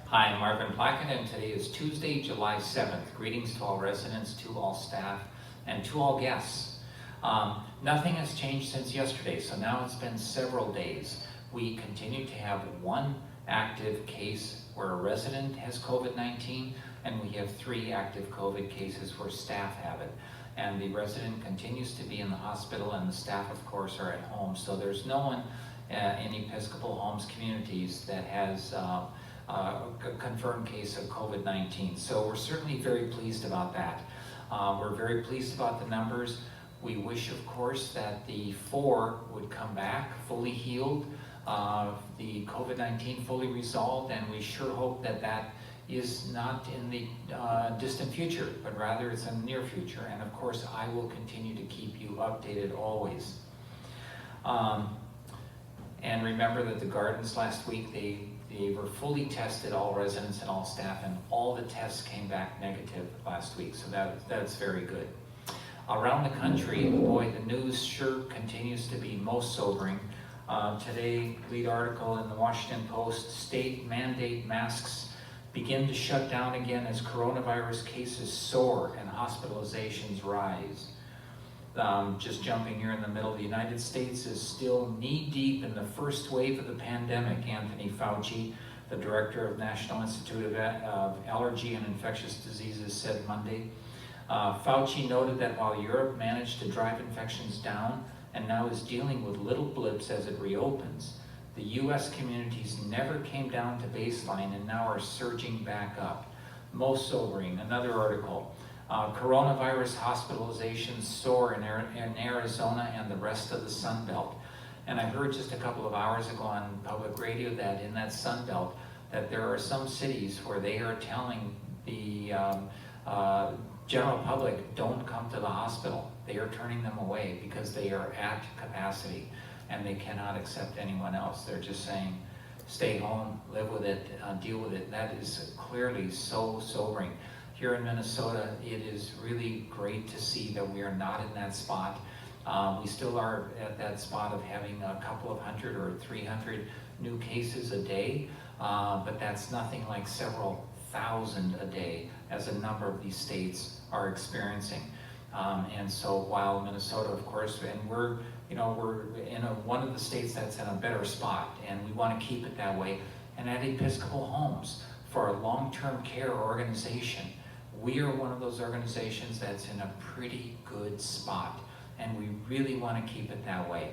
Hi, I'm Marvin Plackett, and today is Tuesday, July 7th. Greetings to all residents, to all staff, and to all guests. Nothing has changed since yesterday, so now it's been several days. We continue to have one active case where a resident has COVID-19, and we have 3 active COVID cases where staff have it. And the resident continues to be in the hospital, and the staff, of course, are at home. So there's no one in Episcopal Homes communities that has a confirmed case of COVID-19. So we're certainly very pleased about that. We're very pleased about the numbers. We wish, of course, that the 4 would come back fully healed, the COVID-19 fully resolved, and we sure hope that that is not in the distant future, but rather it's in the near future. And of course, I will continue to keep you updated always. And remember that the gardens last week, they were fully tested, all residents and all staff, and all the tests came back negative last week, so that's very good. Around the country, boy, the news sure continues to be most sobering. Today, lead article in the Washington Post, state mandate masks begin to shut down again as coronavirus cases soar and hospitalizations rise. Just jumping here in the middle, the United States is still knee-deep in the first wave of the pandemic, Anthony Fauci, the director of National Institute of Allergy and Infectious Diseases, said Monday. Fauci noted that while Europe managed to drive infections down and now is dealing with little blips as it reopens, the U.S. communities never came down to baseline and now are surging back up. Most sobering, another article. Coronavirus hospitalizations soar in Arizona and the rest of the Sun Belt. And I heard just a couple of hours ago on public radio that in that Sun Belt that there are some cities where they are telling the general public, don't come to the hospital. They are turning them away because they are at capacity and they cannot accept anyone else. They're just saying, stay home, live with it, deal with it. That is clearly so sobering. Here in Minnesota, it is really great to see that we are not in that spot. We still are at that spot of having a couple of hundred or 300 new cases a day, but that's nothing like several thousand a day as a number of these states are experiencing. And so while Minnesota, of course, and we're in one of the states that's in a better spot, and we want to keep it that way. And at Episcopal Homes, for a long-term care organization, we are one of those organizations that's in a pretty good spot, and we really want to keep it that way.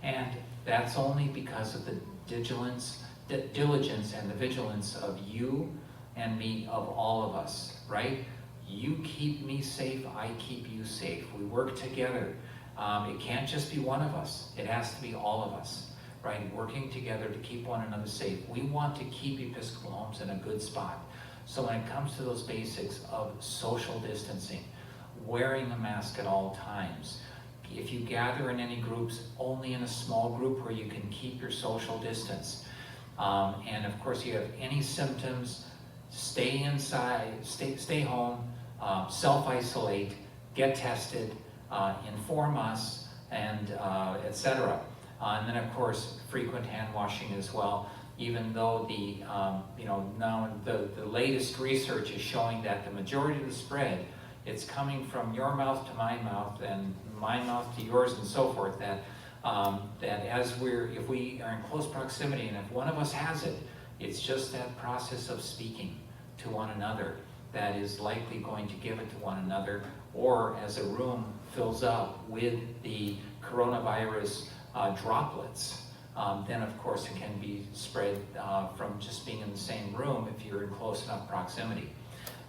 And that's only because of the diligence and the vigilance of you and me, of all of us, right? You keep me safe, I keep you safe. We work together. It can't just be one of us. It has to be all of us, right? Working together to keep one another safe. We want to keep Episcopal Homes in a good spot. So when it comes to those basics of social distancing, wearing a mask at all times, if you gather in any groups, only in a small group where you can keep your social distance. And of course, you have any symptoms, stay inside, stay home, self-isolate, get tested, inform us, and etc. And then of course, frequent hand washing as well. Even though now the latest research is showing that the majority of the spread, it's coming from your mouth to my mouth and my mouth to yours and so forth, that if we are in close proximity and if one of us has it, it's just that process of speaking to one another that is likely going to give it to one another, or as a room fills up with the coronavirus droplets, then of course it can be spread from just being in the same room if you're in close enough proximity.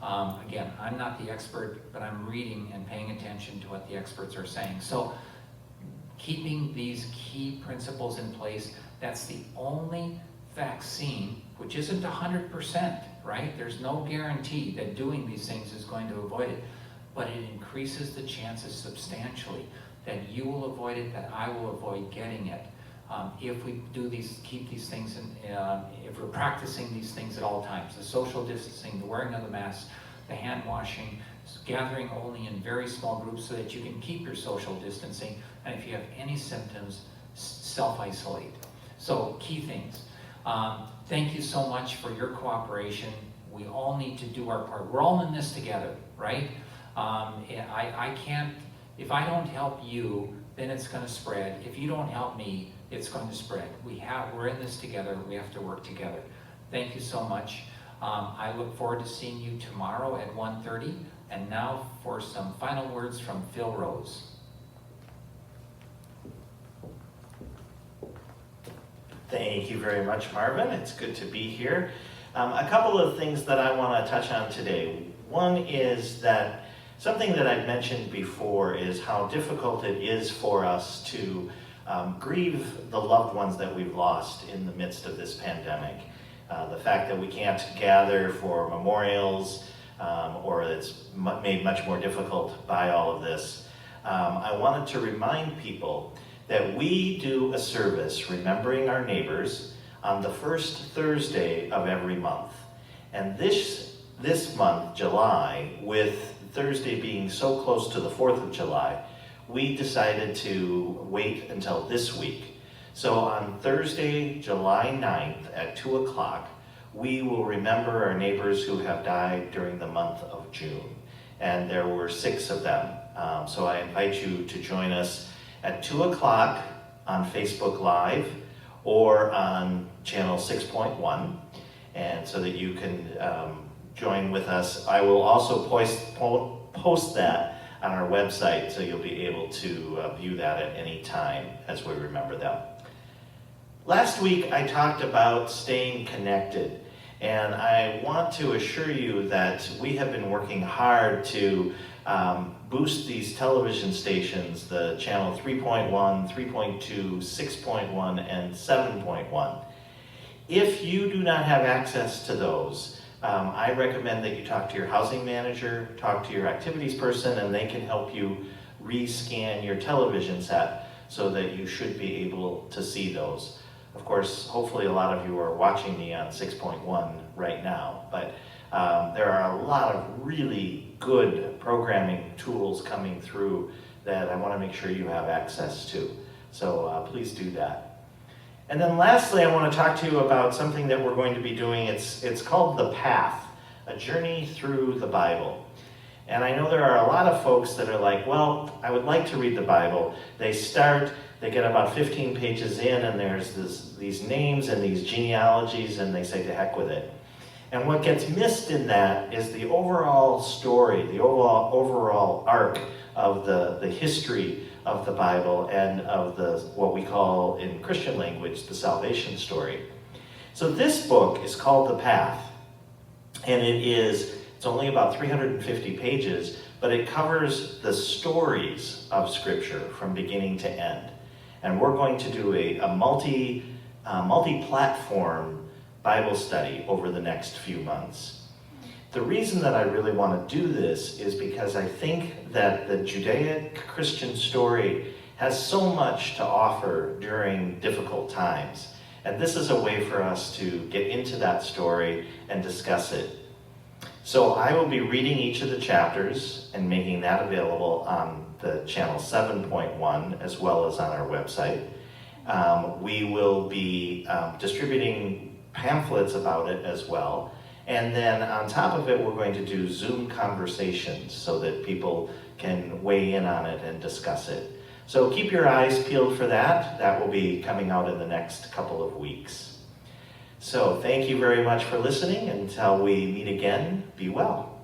Again, I'm not the expert, but I'm reading and paying attention to what the experts are saying. So keeping these key principles in place, that's the only vaccine, which isn't 100%, right? There's no guarantee that doing these things is going to avoid it, but it increases the chances substantially that you will avoid it, that I will avoid getting it. If we do keep these things, if we're practicing these things at all times, the social distancing, the wearing of the mask, the hand washing, gathering only in very small groups so that you can keep your social distancing, and if you have any symptoms, self-isolate. So key things. Thank you so much for your cooperation. We all need to do our part. We're all in this together, right? I can't, if I don't help you, then it's going to spread. If you don't help me, it's going to spread. We're in this together. We have to work together. Thank you so much. I look forward to seeing you tomorrow at 1:30. And now for some final words from Phil Rose. Thank you very much, Marvin. It's good to be here. A couple of things that I want to touch on today. One is that something that I've mentioned before is how difficult it is for us to grieve the loved ones that we've lost in the midst of this pandemic. The fact that we can't gather for memorials, or it's made much more difficult by all of this. I wanted to remind people that we do a service remembering our neighbors on the first Thursday of every month. And this month, July, with Thursday being so close to the 4th of July, we decided to wait until this week. So on Thursday, July 9th at 2 o'clock, we will remember our neighbors who have died during the month of June. And there were 6 of them. So I invite you to join us at 2 o'clock on Facebook Live or on channel 6.1, and so that you can join with us. I will also post that on our website, so you'll be able to view that at any time as we remember them. Last week I talked about staying connected, and I want to assure you that we have been working hard to boost these television stations, the channel 3.1, 3.2, 6.1, and 7.1. If you do not have access to those, I recommend that you talk to your housing manager, talk to your activities person, and they can help you rescan your television set so that you should be able to see those. Of course, hopefully a lot of you are watching me on 6.1 right now, but there are a lot of really good programming tools coming through that I want to make sure you have access to. So please do that. And then lastly, I want to talk to you about something that we're going to be doing. It's called The Path, a journey through the Bible. And I know there are a lot of folks that are like, well, I would like to read the Bible. They get about 15 pages in, and there's these names and these genealogies, and they say to heck with it. And what gets missed in that is the overall story, the overall arc of the history of the Bible and of what we call in Christian language the salvation story. So this book is called The Path, and it's only about 350 pages, but it covers the stories of Scripture from beginning to end. And we're going to do a multi-platform Bible study over the next few months. The reason that I really want to do this is because I think that the Judeo-Christian story has so much to offer during difficult times. And this is a way for us to get into that story and discuss it. So I will be reading each of the chapters and making that available on the channel 7.1 as well as on our website. We will be distributing pamphlets about it as well. And then on top of it, we're going to do Zoom conversations so that people can weigh in on it and discuss it. So keep your eyes peeled for that. That will be coming out in the next couple of weeks. So thank you very much for listening. Until we meet again, be well.